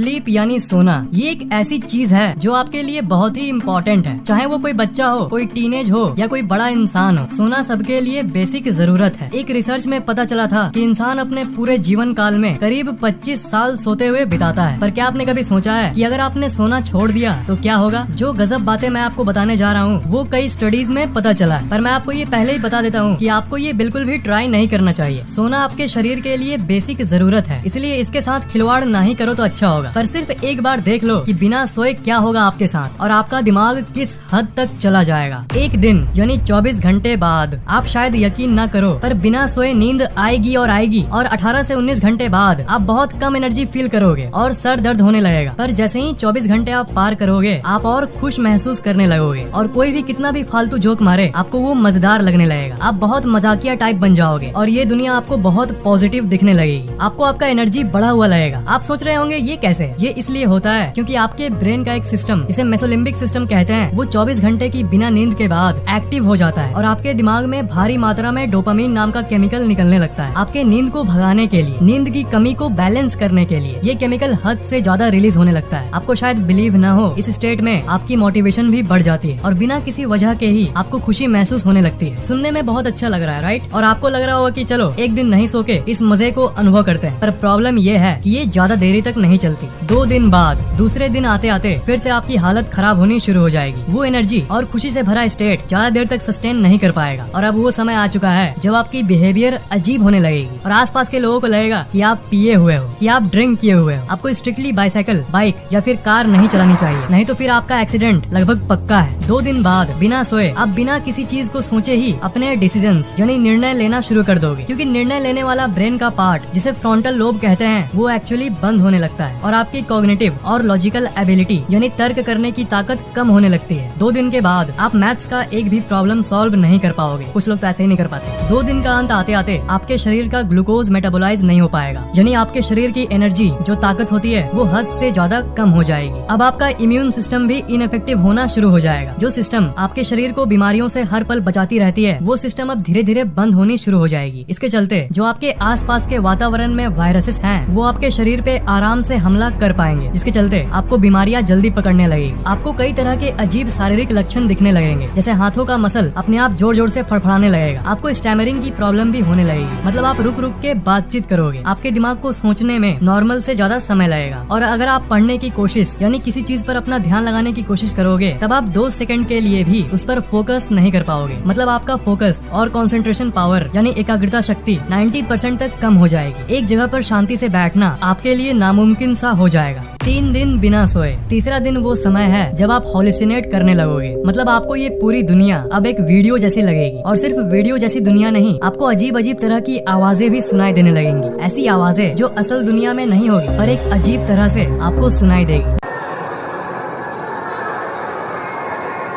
Sleep यानी सोना, ये एक ऐसी चीज है जो आपके लिए बहुत ही इम्पोर्टेंट है। चाहे वो कोई बच्चा हो, कोई टीनेज हो या कोई बड़ा इंसान हो, सोना सबके लिए बेसिक जरूरत है। एक रिसर्च में पता चला था कि इंसान अपने पूरे जीवन काल में करीब 25 साल सोते हुए बिताता है। पर क्या आपने कभी सोचा है कि अगर आपने सोना छोड़ दिया तो क्या होगा? जो गजब बातें मैं आपको बताने जा रहा हूँ वो कई स्टडीज में पता चला है, पर मैं आपको ये पहले ही बता देता हूँ कि आपको ये बिल्कुल भी ट्राई नहीं करना चाहिए। सोना आपके शरीर के लिए बेसिक जरूरत है, इसलिए इसके साथ खिलवाड़ नहीं करो तो अच्छा होगा। पर सिर्फ एक बार देख लो कि बिना सोए क्या होगा आपके साथ और आपका दिमाग किस हद तक चला जाएगा। एक दिन यानी 24 घंटे बाद, आप शायद यकीन ना करो पर बिना सोए नींद आएगी और 18 से 19 घंटे बाद आप बहुत कम एनर्जी फील करोगे और सर दर्द होने लगेगा। पर जैसे ही 24 घंटे आप पार करोगे आप और खुश महसूस करने लगोगे और कोई भी कितना भी फालतू जोक मारे आपको वो मजेदार लगने लगेगा। आप बहुत मजाकिया टाइप बन जाओगे और ये दुनिया आपको बहुत पॉजिटिव दिखने लगेगी। आपको आपका एनर्जी बढ़ा हुआ लगेगा। आप सोच रहे होंगे ये कैसे? ये इसलिए होता है क्योंकि आपके ब्रेन का एक सिस्टम, इसे मेसोलिम्बिक सिस्टम कहते हैं, वो 24 घंटे की बिना नींद के बाद एक्टिव हो जाता है और आपके दिमाग में भारी मात्रा में डोपामीन नाम का केमिकल निकलने लगता है। आपके नींद को भगाने के लिए, नींद की कमी को बैलेंस करने के लिए ये केमिकल हद से ज्यादा रिलीज होने लगता है। आपको शायद बिलीव न हो, इस स्टेट में आपकी मोटिवेशन भी बढ़ जाती है और बिना किसी वजह के ही आपको खुशी महसूस होने लगती है। सुनने में बहुत अच्छा लग रहा है, राइट? और आपको लग रहा होगा कि चलो एक दिन नहीं सो के इस मजे को अनुभव करते हैं। पर प्रॉब्लम ये है कि ये ज्यादा देरी तक नहीं चलती। 2 दिन बाद, दूसरे दिन आते आते फिर से आपकी हालत खराब होनी शुरू हो जाएगी। वो एनर्जी और खुशी से भरा स्टेट ज्यादा देर तक सस्टेन नहीं कर पाएगा और अब वो समय आ चुका है जब आपकी बिहेवियर अजीब होने लगेगी और आसपास के लोगों को लगेगा कि आप पिए हुए हो, कि आप ड्रिंक किए हुए हो। आपको स्ट्रिक्टली बाइसाइकिल, बाइक या फिर कार नहीं चलानी चाहिए, नहीं तो फिर आपका एक्सीडेंट लगभग पक्का है। 2 दिन बाद बिना सोए आप बिना किसी चीज को सोचे ही अपने डिसीजंस यानी निर्णय लेना शुरू कर दोगे, क्योंकि निर्णय लेने वाला ब्रेन का पार्ट जिसे फ्रंटल लोब कहते हैं वो एक्चुअली बंद होने लगता है और आपकी कॉग्निटिव और लॉजिकल एबिलिटी यानी तर्क करने की ताकत कम होने लगती है। 2 दिन के बाद आप मैथ्स का एक भी प्रॉब्लम सॉल्व नहीं कर पाओगे। कुछ लोग तो ऐसे ही नहीं कर पाते। 2 दिन का अंत आते आते आपके शरीर का ग्लूकोज मेटाबोलाइज नहीं हो पाएगा, यानी आपके शरीर की एनर्जी जो ताकत होती है वो हद से ज्यादा कम हो जाएगी। अब आपका इम्यून सिस्टम भी इनइफेक्टिव होना शुरू हो जाएगा। जो सिस्टम आपके शरीर को बीमारियों से हर पल बचाती रहती है वो सिस्टम अब धीरे धीरे बंद होनी शुरू हो जाएगी। इसके चलते जो आपके आसपास के वातावरण में वायरसेस हैं वो आपके शरीर पे आराम से हमला कर पाएंगे, जिसके चलते आपको बीमारियां जल्दी पकड़ने लगेगी। आपको कई तरह के अजीब शारीरिक लक्षण दिखने लगेंगे, जैसे हाथों का मसल अपने आप जोर जोर से फड़फड़ाने लगेगा। आपको स्टैमरिंग की प्रॉब्लम भी होने लगेगी, मतलब आप रुक रुक के बातचीत करोगे। आपके दिमाग को सोचने में नॉर्मल से ज्यादा समय लगेगा और अगर आप पढ़ने की कोशिश यानी किसी चीज पर अपना ध्यान लगाने की कोशिश करोगे तब आप 2 सेकंड के लिए भी उस पर फोकस नहीं कर पाओगे। मतलब आपका फोकस और कंसंट्रेशन पावर यानी एकाग्रता शक्ति 90% तक कम हो जाएगी। एक जगह पर शांति से बैठना आपके लिए नामुमकिन सा हो जाएगा। 3 दिन बिना सोए। तीसरा दिन वो समय है जब आप हॉल्यूसिनेट करने लगोगे, मतलब आपको ये पूरी दुनिया अब एक वीडियो जैसी लगेगी और सिर्फ वीडियो जैसी दुनिया नहीं, आपको अजीब अजीब तरह की आवाजें भी सुनाई देने लगेंगी। ऐसी आवाजें जो असल दुनिया में नहीं होगी पर एक अजीब तरह से आपको सुनाई देगी।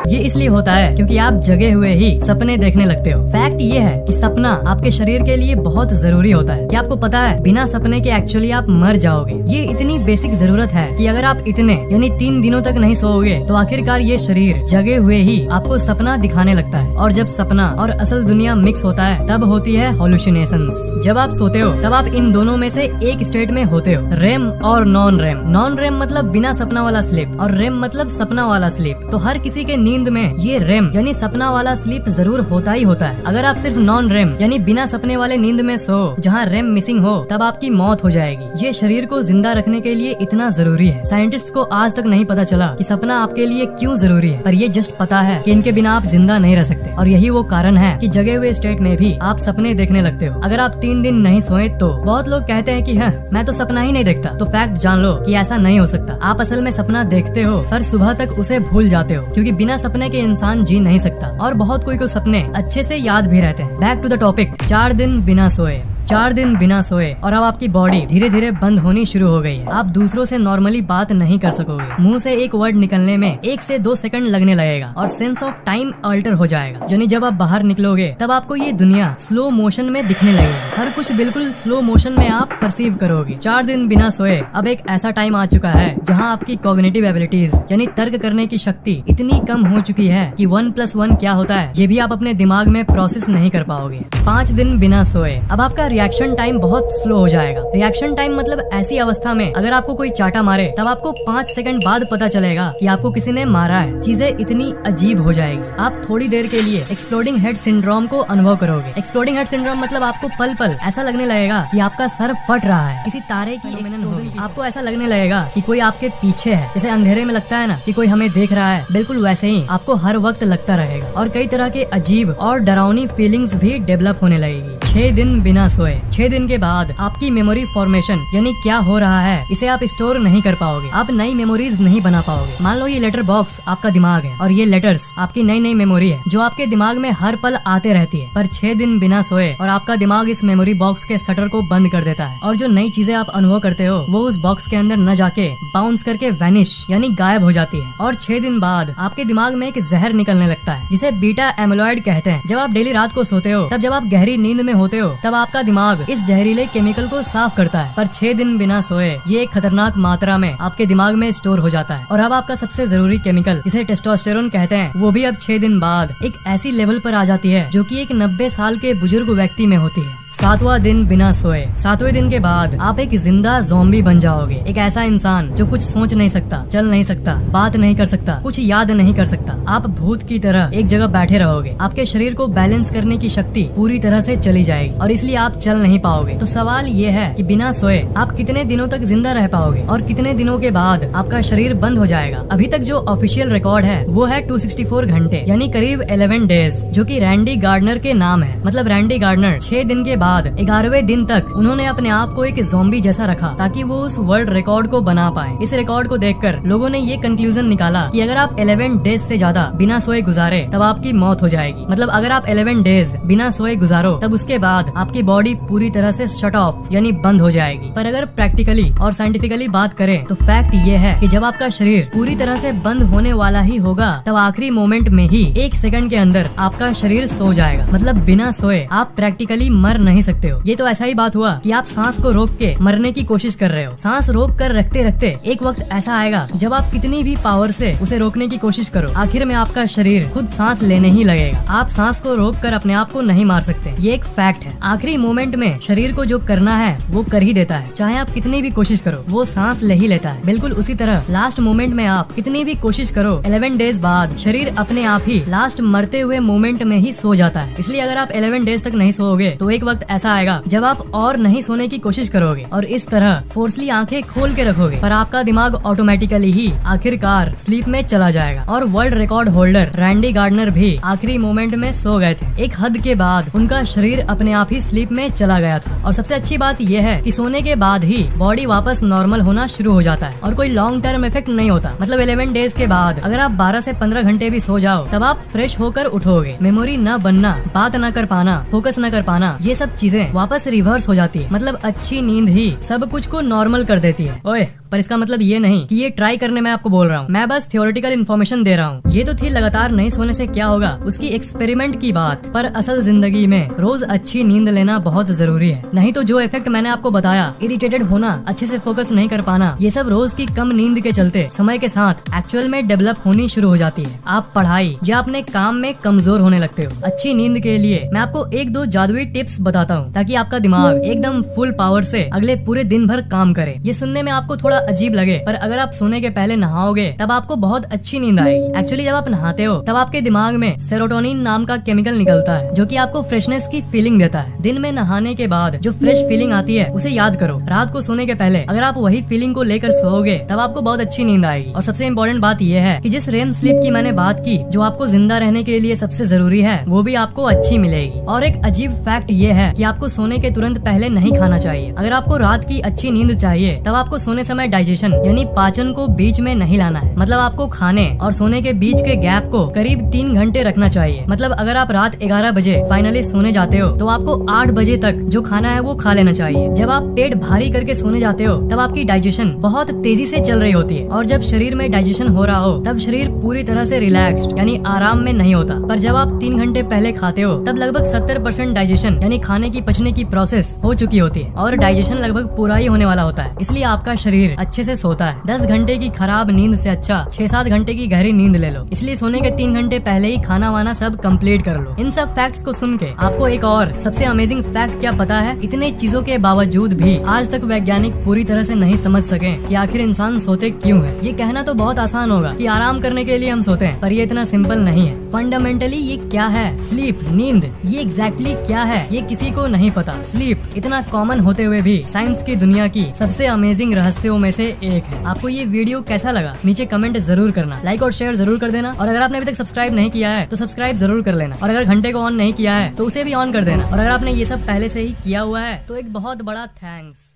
ये इसलिए होता है क्योंकि आप जगे हुए ही सपने देखने लगते हो। फैक्ट ये है कि सपना आपके शरीर के लिए बहुत जरूरी होता है। क्या आपको पता है बिना सपने के एक्चुअली आप मर जाओगे। ये इतनी बेसिक जरूरत है कि अगर आप इतने यानी 3 दिनों तक नहीं सोओगे तो आखिरकार ये शरीर जगे हुए ही आपको सपना दिखाने लगता है और जब सपना और असल दुनिया मिक्स होता है तब होती है हॉल्यूसिनेशंस। जब आप सोते हो तब आप इन दोनों में से एक स्टेट में होते हो, रेम और नॉन रेम। नॉन रेम मतलब बिना सपना वाला स्लीप और रेम मतलब सपना वाला स्लीप। तो हर किसी के नींद में ये रेम यानी सपना वाला स्लीप जरूर होता ही होता है। अगर आप सिर्फ नॉन रेम यानी बिना सपने वाले नींद में सो जहाँ रेम मिसिंग हो तब आपकी मौत हो जाएगी। ये शरीर को जिंदा रखने के लिए इतना जरूरी है। साइंटिस्ट को आज तक नहीं पता चला कि सपना आपके लिए क्यों जरूरी है, पर ये जस्ट पता है कि इनके बिना आप जिंदा नहीं रह सकते और यही वो कारण है कि जगे हुए स्टेट में भी आप सपने देखने लगते हो। अगर आप 3 दिन नहीं सोए तो बहुत लोग कहते हैं कि मैं तो सपना ही नहीं देखता। तो फैक्ट जान लो कि ऐसा नहीं हो सकता। आप असल में सपना देखते हो पर सुबह तक उसे भूल जाते हो, क्योंकि बिना सपने के इंसान जी नहीं सकता और बहुत कोई को सपने अच्छे से याद भी रहते हैं। Back to the topic. 4 दिन बिना सोए। 4 दिन बिना सोए और अब आपकी बॉडी धीरे धीरे बंद होनी शुरू हो गई है। आप दूसरों से नॉर्मली बात नहीं कर सकोगे। मुंह से एक वर्ड निकलने में 1 से 2 सेकंड लगने लगेगा और सेंस ऑफ टाइम अल्टर हो जाएगा। यानी जब आप बाहर निकलोगे तब आपको ये दुनिया स्लो मोशन में दिखने लगेगी। हर कुछ बिल्कुल स्लो मोशन में आप परसीव करोगे। 4 दिन बिना सोए अब एक ऐसा टाइम आ चुका है जहाँ आपकी कॉग्निटिव एबिलिटीज यानी तर्क करने की शक्ति इतनी कम हो चुकी है कि 1+1 क्या होता है ये भी आप अपने दिमाग में प्रोसेस नहीं कर पाओगे। 5 दिन बिना सोए। अब आपका रिएक्शन टाइम बहुत स्लो हो जाएगा। रिएक्शन टाइम मतलब ऐसी अवस्था में अगर आपको कोई चाटा मारे तब आपको 5 सेकंड बाद पता चलेगा कि आपको किसी ने मारा है। चीजें इतनी अजीब हो जाएगी। आप थोड़ी देर के लिए एक्सप्लोडिंग हेड सिंड्रोम को अनुभव करोगे। एक्सप्लोडिंग हेड सिंड्रोम मतलब आपको पल पल ऐसा लगने लगेगा कि आपका सर फट रहा है, किसी तारे की एक्सप्लोजन। आपको ऐसा लगने लगेगा कि कोई आपके पीछे है। जैसे अंधेरे में लगता है ना कि कोई हमें देख रहा है, बिल्कुल वैसे ही आपको हर वक्त लगता रहेगा। और कई तरह के अजीब और डरावनी फीलिंग्स भी डेवलप होने लगेगी। 6 दिन बिना सोए। 6 दिन के बाद आपकी मेमोरी फॉर्मेशन यानी क्या हो रहा है इसे आप स्टोर नहीं कर पाओगे। आप नई मेमोरीज नहीं बना पाओगे। मान लो ये लेटर बॉक्स आपका दिमाग है और ये लेटर्स आपकी नई नई मेमोरी है जो आपके दिमाग में हर पल आते रहती है। पर 6 दिन बिना सोए और आपका दिमाग इस मेमोरी बॉक्स के शटर को बंद कर देता है और जो नई चीजें आप अनुभव करते हो वो उस बॉक्स के अंदर न जाके बाउंस करके वैनिश यानी गायब हो जाती है। और 6 दिन बाद आपके दिमाग में एक जहर निकलने लगता है जिसे बीटा एमिलॉइड कहते हैं। जब आप डेली रात को सोते हो तब जब आप गहरी नींद में होते हो तब आपका दिमाग इस जहरीले केमिकल को साफ करता है। पर 6 दिन बिना सोए ये एक खतरनाक मात्रा में आपके दिमाग में स्टोर हो जाता है। और अब आपका सबसे जरूरी केमिकल जिसे टेस्टोस्टेरोन कहते हैं वो भी अब 6 दिन बाद एक ऐसी लेवल पर आ जाती है जो कि एक 90 साल के बुजुर्ग व्यक्ति में होती है। 7वां दिन बिना सोए। 7वें दिन के बाद आप एक जिंदा ज़ॉम्बी बन जाओगे। एक ऐसा इंसान जो कुछ सोच नहीं सकता, चल नहीं सकता, बात नहीं कर सकता, कुछ याद नहीं कर सकता। आप भूत की तरह एक जगह बैठे रहोगे। आपके शरीर को बैलेंस करने की शक्ति पूरी तरह से चली जाएगी और इसलिए आप चल नहीं पाओगे। तो सवाल ये है कि बिना सोए आप कितने दिनों तक जिंदा रह पाओगे और कितने दिनों के बाद आपका शरीर बंद हो जाएगा। अभी तक जो ऑफिशियल रिकॉर्ड है वो है 264 घंटे यानी करीब 11 डेज, जो कि रैंडी गार्डनर के नाम है। मतलब रैंडी गार्डनर 6 दिन के बाद 11वें दिन तक उन्होंने अपने आप को एक ज़ॉम्बी जैसा रखा ताकि वो उस वर्ल्ड रिकॉर्ड को बना पाए। इस रिकॉर्ड को देखकर लोगों ने ये कंक्लूजन निकाला कि अगर आप 11 डेज से ज्यादा बिना सोए गुजारे तब आपकी मौत हो जाएगी। मतलब अगर आप 11 डेज बिना सोए गुजारो तब उसके बाद आपकी बॉडी पूरी तरह से शट ऑफ यानी बंद हो जाएगी। पर अगर प्रैक्टिकली और साइंटिफिकली बात करें तो फैक्ट ये है कि जब आपका शरीर पूरी तरह से बंद होने वाला ही होगा तब आखिरी मोमेंट में ही 1 सेकंड के अंदर आपका शरीर सो जाएगा। मतलब बिना सोए आप प्रैक्टिकली मर नहीं सकते हो। ये तो ऐसा ही बात हुआ कि आप सांस को रोक के मरने की कोशिश कर रहे हो। सांस रोक कर रखते रखते एक वक्त ऐसा आएगा जब आप कितनी भी पावर से उसे रोकने की कोशिश करो, आखिर में आपका शरीर खुद सांस लेने ही लगेगा। आप सांस को रोक कर अपने आप को नहीं मार सकते, ये एक फैक्ट है। आखिरी मोमेंट में शरीर को जो करना है वो कर ही देता है, चाहे आप कितनी भी कोशिश करो वो सांस ले ही लेता है। बिल्कुल उसी तरह लास्ट मोमेंट में आप कितनी भी कोशिश करो 11 डेज बाद शरीर अपने आप ही लास्ट मरते हुए मोमेंट में ही सो जाता है। इसलिए अगर आप 11 डेज तक नहीं सोओगे तो एक वक्त ऐसा आएगा जब आप और नहीं सोने की कोशिश करोगे और इस तरह फोर्सली आंखें खोल के रखोगे पर आपका दिमाग ऑटोमेटिकली ही आखिरकार स्लीप में चला जाएगा। और world record holder Randy Gardner भी आखिरी मोमेंट में सो गए थे। एक हद के बाद उनका शरीर अपने आप ही स्लीप में चला गया था। और सबसे अच्छी बात यह है कि सोने के बाद ही बॉडी वापस नॉर्मल होना शुरू हो जाता है और कोई लॉन्ग टर्म इफेक्ट नहीं होता। मतलब 11 डेज के बाद अगर आप 12 से 15 घंटे भी सो जाओ तब आप फ्रेश होकर उठोगे। मेमोरी न बनना, बात न कर पाना, फोकस न कर पाना, ये सब चीजें वापस रिवर्स हो जाती है। मतलब अच्छी नींद ही सब कुछ को नॉर्मल कर देती है। ओए, पर इसका मतलब ये नहीं कि ये ट्राई करने मैं आपको बोल रहा हूँ। मैं बस थियोरेटिकल इन्फॉर्मेशन दे रहा हूँ। ये तो थी लगातार नहीं सोने से क्या होगा उसकी एक्सपेरिमेंट की बात, पर असल जिंदगी में रोज अच्छी नींद लेना बहुत जरूरी है। नहीं तो जो इफेक्ट मैंने आपको बताया, इरिटेटेड होना, अच्छे से फोकस नहीं कर पाना, ये सब रोज की कम नींद के चलते समय के साथ एक्चुअल में डेवलप होनी शुरू हो जाती है। आप पढ़ाई या अपने काम में कमजोर होने लगते हो। अच्छी नींद के लिए मैं आपको 1-2 जादुई टिप्स बताता हूँ ताकि आपका दिमाग एकदम फुल पावर से अगले पूरे दिन भर काम करे। ये सुनने में आपको थोड़ा अजीब लगे पर अगर आप सोने के पहले नहाओगे तब आपको बहुत अच्छी नींद आएगी। एक्चुअली जब आप नहाते हो तब आपके दिमाग में सेरोटोनिन नाम का केमिकल निकलता है जो कि आपको फ्रेशनेस की फीलिंग देता है। दिन में नहाने के बाद जो फ्रेश फीलिंग आती है उसे याद करो। रात को सोने के पहले अगर आप वही फीलिंग को लेकर सोओगे तब आपको बहुत अच्छी नींद आएगी। और सबसे इम्पोर्टेंट बात यह है कि जिस रेम स्लीप की मैंने बात की जो आपको जिंदा रहने के लिए सबसे जरूरी है वो भी आपको अच्छी मिलेगी। और एक अजीब फैक्ट ये है कि आपको सोने के तुरंत पहले नहीं खाना चाहिए। अगर आपको रात की अच्छी नींद चाहिए तब आपको सोने समय डाइजेशन यानी पाचन को बीच में नहीं लाना है। मतलब आपको खाने और सोने के बीच के गैप को करीब 3 घंटे रखना चाहिए। मतलब अगर आप रात 11 बजे फाइनली सोने जाते हो तो आपको 8 बजे तक जो खाना है वो खा लेना चाहिए। जब आप पेट भारी करके सोने जाते हो तब आपकी डाइजेशन बहुत तेजी से चल रही होती है और जब शरीर में डाइजेशन हो रहा हो तब शरीर पूरी तरह से रिलैक्स्ड यानी आराम में नहीं होता। पर जब आप 3 घंटे पहले खाते हो तब लगभग 70% डाइजेशन यानी खाने की पचने की प्रोसेस हो चुकी होती है और डाइजेशन लगभग पूरा ही होने वाला होता है। इसलिए आपका शरीर अच्छे से सोता है। 10 घंटे की खराब नींद से अच्छा 6-7 घंटे की गहरी नींद ले लो। इसलिए सोने के 3 घंटे पहले ही खाना वाना सब कंप्लीट कर लो। इन सब फैक्ट्स को सुन के आपको एक और सबसे अमेजिंग फैक्ट क्या पता है? इतने चीजों के बावजूद भी आज तक वैज्ञानिक पूरी तरह से नहीं समझ सके कि आखिर इंसान सोते क्यों है। ये कहना तो बहुत आसान होगा कि आराम करने के लिए हम सोते हैं, पर ये इतना सिंपल नहीं है। फंडामेंटली ये क्या है? स्लीप, नींद, ये एग्जैक्टली क्या है ये किसी को नहीं पता। स्लीप इतना कॉमन होते हुए भी साइंस की दुनिया की सबसे अमेजिंग रहस्यों में से एक है। आपको ये वीडियो कैसा लगा नीचे कमेंट जरूर करना, लाइक और शेयर जरूर कर देना, और अगर आपने अभी तक सब्सक्राइब नहीं किया है तो सब्सक्राइब जरूर कर लेना, और अगर घंटे को ऑन नहीं किया है तो उसे भी ऑन कर देना, और अगर आपने ये सब पहले से ही किया हुआ है तो एक बहुत बड़ा थैंक्स।